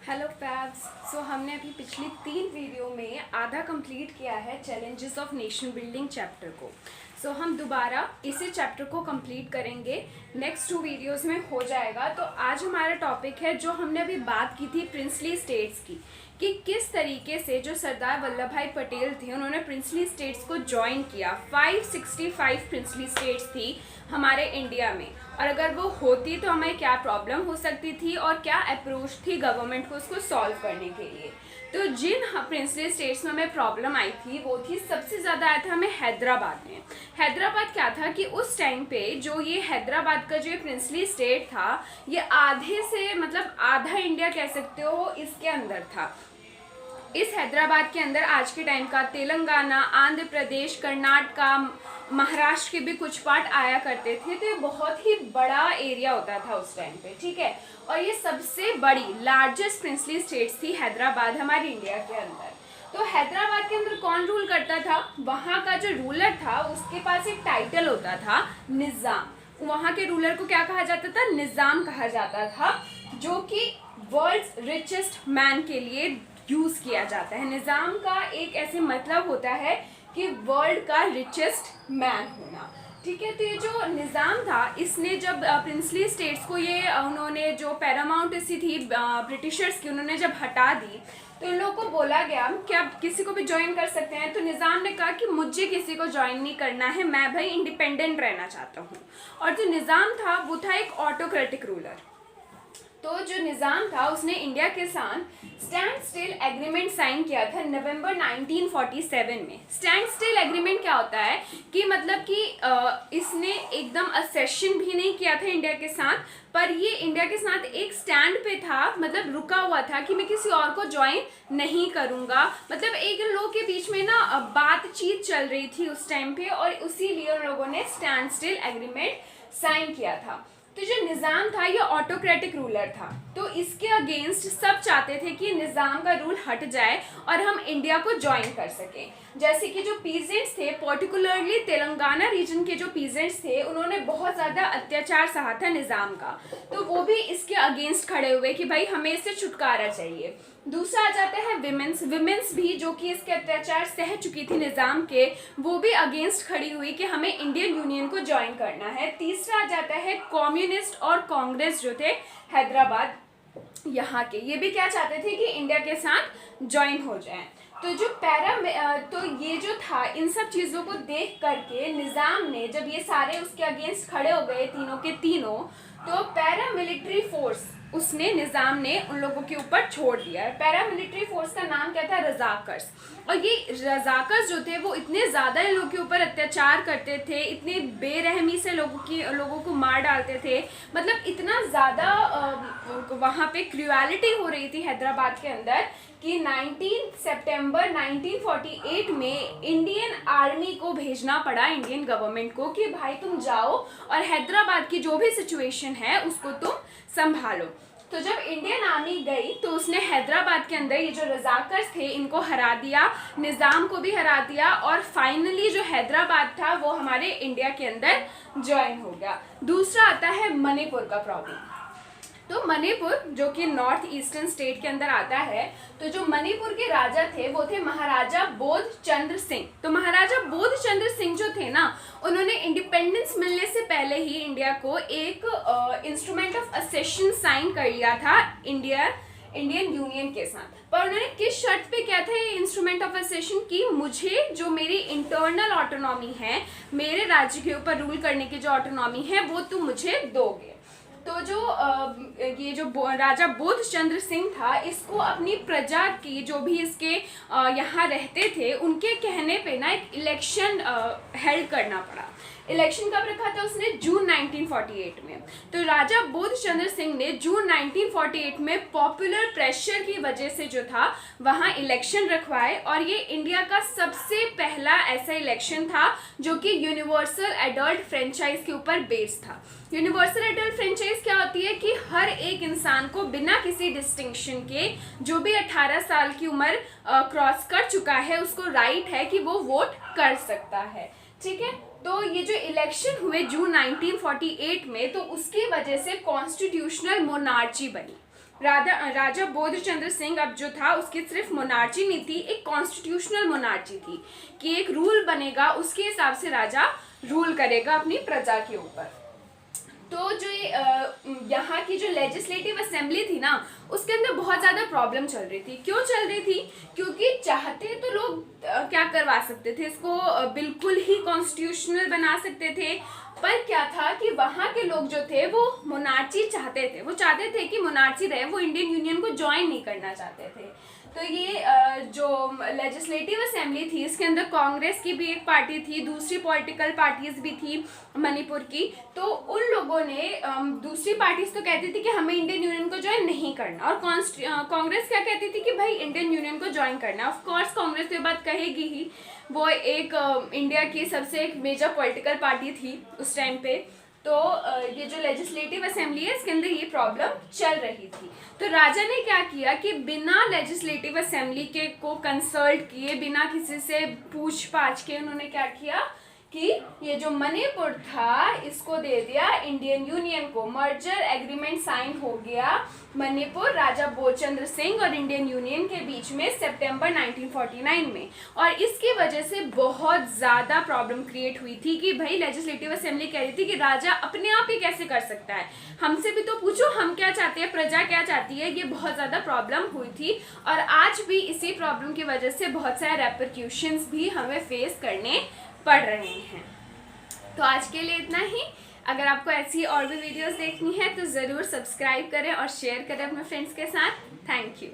Hello fabs. हमने अभी पिछली 3 वीडियो में आधा कंप्लीट किया है challenges of nation building chapter को। हम दोबारा इसी चैप्टर को कंप्लीट करेंगे, नेक्स्ट 2 वीडियोस में हो जाएगा। तो आज हमारा टॉपिक है जो हमने अभी बात की थी प्रिंसली स्टेट्स की, कि किस तरीके से जो सरदार वल्लभ भाई पटेल थे उन्होंने प्रिंसली स्टेट्स को ज्वाइन किया। 565 प्रिंसली स्टेट्स थी हमारे इंडिया में, और अगर वो होती तो हमें क्या प्रॉब्लम हो सकती थी और क्या अप्रोच थी गवर्नमेंट को उसको सॉल्व करने के लिए। तो जिन प्रिंसली स्टेट्स में हमें प्रॉब्लम आई थी वो थी, सबसे ज़्यादा आया था हमें हैदराबाद में। हैदराबाद क्या था कि उस टाइम पे जो ये हैदराबाद का जो ये प्रिंसली स्टेट था, ये आधे से मतलब आधा इंडिया कह सकते हो इसके अंदर था। इस हैदराबाद के अंदर आज के टाइम का तेलंगाना, आंध्र प्रदेश, कर्नाटका, महाराष्ट्र के भी कुछ पार्ट आया करते थे। तो ये बहुत ही बड़ा एरिया होता था उस टाइम पे, ठीक है। और ये सबसे बड़ी लार्जेस्ट प्रिंसली स्टेट्स थी हैदराबाद हमारे इंडिया के अंदर। तो हैदराबाद के अंदर कौन रूल करता था? वहाँ का जो रूलर था उसके पास एक टाइटल होता था निज़ाम। वहाँ के रूलर को क्या कहा जाता था? निज़ाम कहा जाता था, जो कि वर्ल्ड्स रिचेस्ट मैन के लिए यूज किया जाता है। निज़ाम का एक ऐसे मतलब होता है कि वर्ल्ड का रिचेस्ट मैन होना, ठीक है। तो ये जो निज़ाम था, इसने जब प्रिंसली स्टेट्स को ये उन्होंने जो पैरामाउंटेसी थी ब्रिटिशर्स की, उन्होंने जब हटा दी तो इन लोगों को बोला गया कि आप किसी को भी ज्वाइन कर सकते हैं। तो निज़ाम ने कहा कि मुझे किसी को ज्वाइन नहीं करना है, मैं भाई इंडिपेंडेंट रहना चाहता हूँ। और जो निज़ाम था वो था एक ऑटोक्रेटिक रूलर। तो जो निज़ाम था उसने इंडिया के साथ स्टैंड स्टिल एग्रीमेंट साइन किया था नवंबर 1947 में। स्टैंड स्टिल एग्रीमेंट क्या होता है कि मतलब कि इसने एकदम असेशन भी नहीं किया था इंडिया के साथ, पर ये इंडिया के साथ एक स्टैंड पे था, मतलब रुका हुआ था कि मैं किसी और को ज्वाइन नहीं करूँगा। मतलब एक लोगों के बीच में ना बातचीत चल रही थी उस टाइम पे, और इसीलिए उन लोगों ने स्टैंड स्टिल एग्रीमेंट साइन किया था। तो जो निज़ाम था ये ऑटोक्रेटिक रूलर था, तो इसके अगेंस्ट सब चाहते थे कि निज़ाम का रूल हट जाए और हम इंडिया को ज्वाइन कर सकें। जैसे कि जो पीजेंट्स थे, पर्टिकुलरली तेलंगाना रीजन के जो पीजेंट्स थे, उन्होंने बहुत ज़्यादा अत्याचार सहा था निज़ाम का, तो वो भी इसके अगेंस्ट खड़े हुए कि भाई हमें इससे छुटकारा चाहिए। दूसरा आ जाता है विमेंस भी, जो कि इसके अत्याचार सह चुकी थी निज़ाम के, वो भी अगेंस्ट खड़ी हुई कि हमें इंडियन यूनियन को ज्वाइन करना है। तीसरा आ जाता है कम्युनिस्ट और कांग्रेस जो थे हैदराबाद यहाँ के, ये भी क्या चाहते थे कि इंडिया के साथ ज्वाइन हो जाए। तो जो तो ये जो था, इन सब चीज़ों को देख करके निज़ाम ने, जब ये सारे उसके अगेंस्ट खड़े हो गए तीनों के तीनों, तो पैरामिलिट्री फोर्स उसने निज़ाम ने उन लोगों के ऊपर छोड़ दिया है। पैरामिलिट्री फोर्स का नाम क्या था? रजाकर्स। और ये रजाकर्स जो थे वो इतने ज़्यादा इन लोगों के ऊपर अत्याचार करते थे, इतने बेरहमी से लोगों को मार डालते थे, मतलब इतना ज़्यादा वहाँ पे क्रूएलिटी हो रही थी हैदराबाद के अंदर कि 19 सितंबर 1948 में इंडियन आर्मी को भेजना पड़ा, इंडियन गवर्नमेंट को, कि भाई तुम जाओ और हैदराबाद की जो भी सिचुएशन है उसको तुम संभालो। तो जब इंडियन आर्मी गई तो उसने हैदराबाद के अंदर ये जो रजाकर्स थे इनको हरा दिया, निज़ाम को भी हरा दिया, और फाइनली जो हैदराबाद था वो हमारे इंडिया के अंदर ज्वाइन हो गया। दूसरा आता है मणिपुर का प्रॉब्लम। तो मणिपुर जो कि नॉर्थ ईस्टर्न स्टेट के अंदर आता है, तो जो मणिपुर के राजा थे वो थे महाराजा बोध चंद्र सिंह। तो महाराजा बोध चंद्र सिंह जो थे ना, उन्होंने इंडिपेंडेंस मिलने से पहले ही इंडिया को एक इंस्ट्रूमेंट ऑफ असेशन साइन कर लिया था इंडियन यूनियन के साथ। पर उन्होंने किस शर्त पे किया था ये इंस्ट्रूमेंट ऑफ असेशन की? मुझे जो मेरी इंटरनल ऑटोनॉमी है, मेरे राज्य के ऊपर रूल करने की जो ऑटोनॉमी है, वो तुम मुझे दोगे। तो जो ये जो राजा बोध चंद्र सिंह था, इसको अपनी प्रजा की जो भी इसके यहाँ रहते थे उनके कहने पे ना एक इलेक्शन हेल्ड करना पड़ा। इलेक्शन कब रखा था उसने? जून 1948 में। तो राजा बोध चंद्र सिंह ने जून 1948 में पॉपुलर प्रेशर की वजह से जो था वहाँ इलेक्शन रखवाए, और ये इंडिया का सबसे पहला ऐसा इलेक्शन था जो कि यूनिवर्सल एडल्ट फ्रेंचाइज के ऊपर बेस्ड था। यूनिवर्सल एडल्ट फ्रेंचाइज क्या होती है कि हर एक इंसान को बिना किसी डिस्टिंक्शन के, जो भी 18 साल की उम्र क्रॉस कर चुका है, उसको राइट है कि वो वोट कर सकता है, ठीक है। तो ये जो इलेक्शन हुए जून 1948 में, तो उसकी वजह से कॉन्स्टिट्यूशनल मोनार्ची बनी। राजा बोधचंद्र सिंह अब जो था उसकी सिर्फ मोनार्ची नहीं थी, एक कॉन्स्टिट्यूशनल मोनार्ची थी कि एक रूल बनेगा, उसके हिसाब से राजा रूल करेगा अपनी प्रजा के ऊपर। तो जो यहाँ की जो लेजिस्लेटिव असेंबली थी ना, उसके अंदर बहुत ज़्यादा प्रॉब्लम चल रही थी। क्यों चल रही थी? क्योंकि चाहते तो लोग क्या करवा सकते थे, इसको बिल्कुल ही कॉन्स्टिट्यूशनल बना सकते थे, पर क्या था कि वहाँ के लोग जो थे वो मोनार्ची चाहते थे, वो चाहते थे कि मोनार्ची रहे, वो इंडियन यूनियन को ज्वाइन नहीं करना चाहते थे। तो ये जो लेजिस्लेटिव असेंबली थी, इसके अंदर कांग्रेस की भी एक पार्टी थी, दूसरी पॉलिटिकल पार्टीज भी थी मणिपुर की। तो उन लोगों ने दूसरी पार्टीज तो कहती थी कि हमें इंडियन यूनियन को ज्वाइन नहीं करना, और कांग्रेस क्या कहती थी कि भाई इंडियन यूनियन को ज्वाइन करना। ऑफ कोर्स कांग्रेस तो ये बात कहेगी ही, वो एक इंडिया की सबसे एक मेजर पॉलिटिकल पार्टी थी उस टाइम पे। तो ये जो लेजिस्लेटिव असेंबली है, इसके अंदर ये प्रॉब्लम चल रही थी। तो राजा ने क्या किया कि बिना लेजिस्लेटिव असेंबली के को कंसल्ट किए, बिना किसी से पूछ पाछ के, उन्होंने क्या किया कि ये जो मणिपुर था इसको दे दिया इंडियन यूनियन को। मर्जर एग्रीमेंट साइन हो गया मणिपुर, राजा बोधचंद्र सिंह और इंडियन यूनियन के बीच में सितंबर 1949 में। और इसकी वजह से बहुत ज़्यादा प्रॉब्लम क्रिएट हुई थी कि भाई लेजिस्लेटिव असेंबली कह रही थी कि राजा अपने आप ही कैसे कर सकता है, हमसे भी तो पूछो हम क्या चाहते हैं, प्रजा क्या चाहती है। ये बहुत ज़्यादा प्रॉब्लम हुई थी, और आज भी इसी प्रॉब्लम की वजह से बहुत सारे रेपरक्यूशंस भी हमें फेस करने पढ़ रहे हैं। तो आज के लिए इतना ही। अगर आपको ऐसी और भी वीडियोस देखनी है तो ज़रूर सब्सक्राइब करें और शेयर करें अपने फ्रेंड्स के साथ। Thank you.